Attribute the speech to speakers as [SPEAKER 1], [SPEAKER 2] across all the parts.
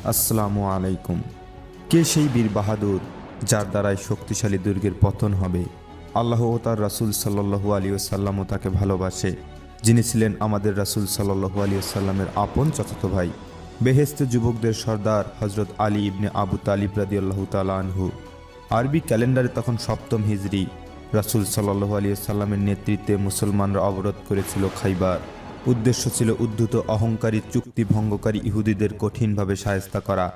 [SPEAKER 1] আসসালামু আলাইকুম। কে সেই বীর বাহাদুর যার দ্বারাই শক্তিশালী দুর্গের পতন হবে? আল্লাহ ও তার রাসূল সাল্লাল্লাহু আলাইহি ওয়াসাল্লামও তাকে ভালোবাসে, যিনি ছিলেন আমাদের রাসূল সাল্লাল্লাহু আলাইহি ওয়াসাল্লামের আপন চাচাতো ভাই, বেহেশতে যুবকদের সর্দার হযরত আলী ইবনে আবু তালিব রাদিয়াল্লাহু তাআলা আনহু। আরবি ক্যালেন্ডারে তখন সপ্তম হিজরি। রাসূল সাল্লাল্লাহু আলাইহি ওয়াসাল্লামের নেতৃত্বে মুসলমানরা অবরোধ করেছিল খাইবার। উদ্দেশ্য ছিল উদ্ধত অহংকারী চুক্তি ভঙ্গকারী ইহুদিদের কঠিনভাবে শায়েস্তা করা।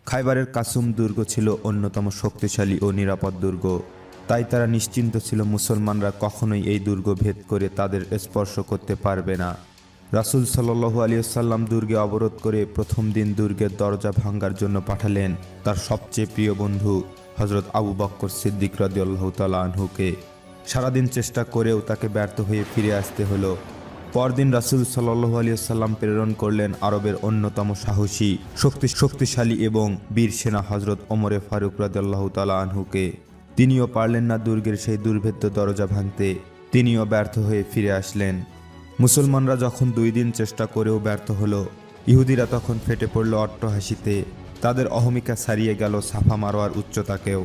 [SPEAKER 1] খাইবারের কাসুম দুর্গ ছিল অন্যতম শক্তিশালী ও নিরাপদ দুর্গ। তাই তারা নিশ্চিন্ত ছিল মুসলমানরা কখনোই এই দুর্গ ভেদ করে তাদের স্পর্শ করতে পারবে না। রাসূল সাল্লাল্লাহু আলাইহি ওয়াসাল্লাম দুর্গে অবরোধ করে প্রথম দিন দুর্গের দরজা ভাঙার জন্য পাঠালেন তার সবচেয়ে প্রিয় বন্ধু হযরত আবু বকর সিদ্দিক রাদিয়াল্লাহু তাআলা আনহুকে। সারাদিন চেষ্টা করেও তাকে ব্যর্থ হয়ে ফিরে আসতে হলো। পরদিন রাসূল সাল্লাল্লাহু আলাইহি ওয়াসাল্লাম প্রেরণ করলেন আরবের অন্যতম সাহসী শক্তিশালী এবং বীর সেনা হযরত ওমরে ফারুক রাদিয়াল্লাহু তাআলা আনহুকে। তিনিও পারলেন না দুর্গের সেই দুর্ভেদ্য দরজা ভাঙতে। তিনিও ব্যর্থ হয়ে ফিরে আসলেন। মুসলমানরা যখন 2 দিন চেষ্টা করেও ব্যর্থ হলো, ইহুদিরা তখন ফেটে পড়ল অট্টহাসিতে। তাদের অহমিকা ছাড়িয়ে গেল সাফা মারোয়ার উচ্চতাকেও।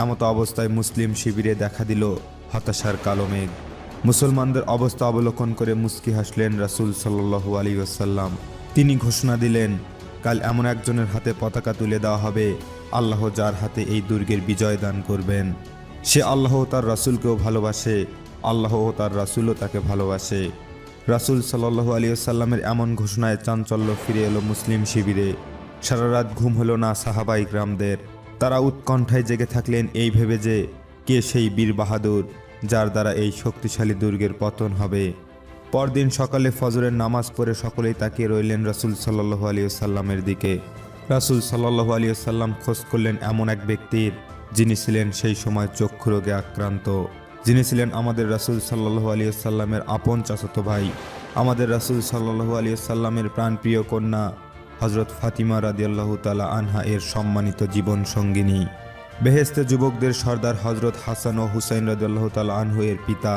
[SPEAKER 1] এমত অবস্থায় মুসলিম শিবিরে দেখা দিল হতাশার কালো মেঘ। মুসলমানদের অবস্থা অবলোকন করে মুস্কি হাসলেন রাসূল সাল্লাল্লাহু আলাইহি ওয়াসাল্লাম। তিনি ঘোষণা দিলেন, কাল এমন একজনের হাতে পতাকা তুলে দেওয়া হবে, আল্লাহ যার হাতে এই দুর্গের বিজয় দান করবেন। সে আল্লাহ ও তার রাসূলকেও ভালোবাসে, আল্লাহ ও তার রাসূলও তাকে ভালোবাসে। রাসূল সাল্লাল্লাহু আলাইহি ওয়াসাল্লামের এমন ঘোষণায় চাঞ্চল্য ফিরে এলো মুসলিম শিবিরে। সারা রাত ঘুম হলো না সাহাবা ইকরামদের। তারা উৎকণ্ঠায় জেগে থাকলেন এই ভেবে যে কে সেই বীর বাহাদুর যার দ্বারা এই শক্তিশালী দুর্গের পতন হবে। পরদিন সকালে ফজরের নামাজ পড়ে সকলেই তাকিয়ে রইলেন রাসূল সাল্লাল্লাহু আলাইহি ওয়াসাল্লামের দিকে। রাসূল সাল্লাল্লাহু আলাইহি ওয়াসাল্লাম খোঁজ করলেন এমন এক ব্যক্তির, যিনি ছিলেন সেই সময় চক্ষু রোগে আক্রান্ত, যিনি ছিলেন আমাদের রাসূল সাল্লাল্লাহু আলাইহি ওয়াসাল্লামের আপন চাচাতো ভাই, আমাদের রাসূল সাল্লাল্লাহু আলাইহি ওয়াসাল্লামের প্রাণপ্রিয় কন্যা হযরত ফাতিমা রাদিয়াল্লাহু তাআলা আনহা এর সম্মানিত জীবন সঙ্গিনী, বেহেশতে যুবকদের সর্দার হযরত হাসান ও হুসাইন রাদিয়াল্লাহু তাআলা আনহু এর পিতা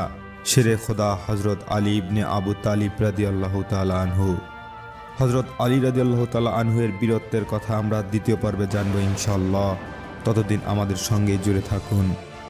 [SPEAKER 1] শেরে খোদা হযরত আলী ইবনে আবু তালিব রাদিয়াল্লাহু তাআলা আনহু। হযরত আলী রাদিয়াল্লাহু তাআলা আনহু এর বীরত্বের কথা আমরা দ্বিতীয় পর্বে জানব ইনশাআল্লাহ। ততদিন আমাদের সঙ্গে জুড়ে থাকুন।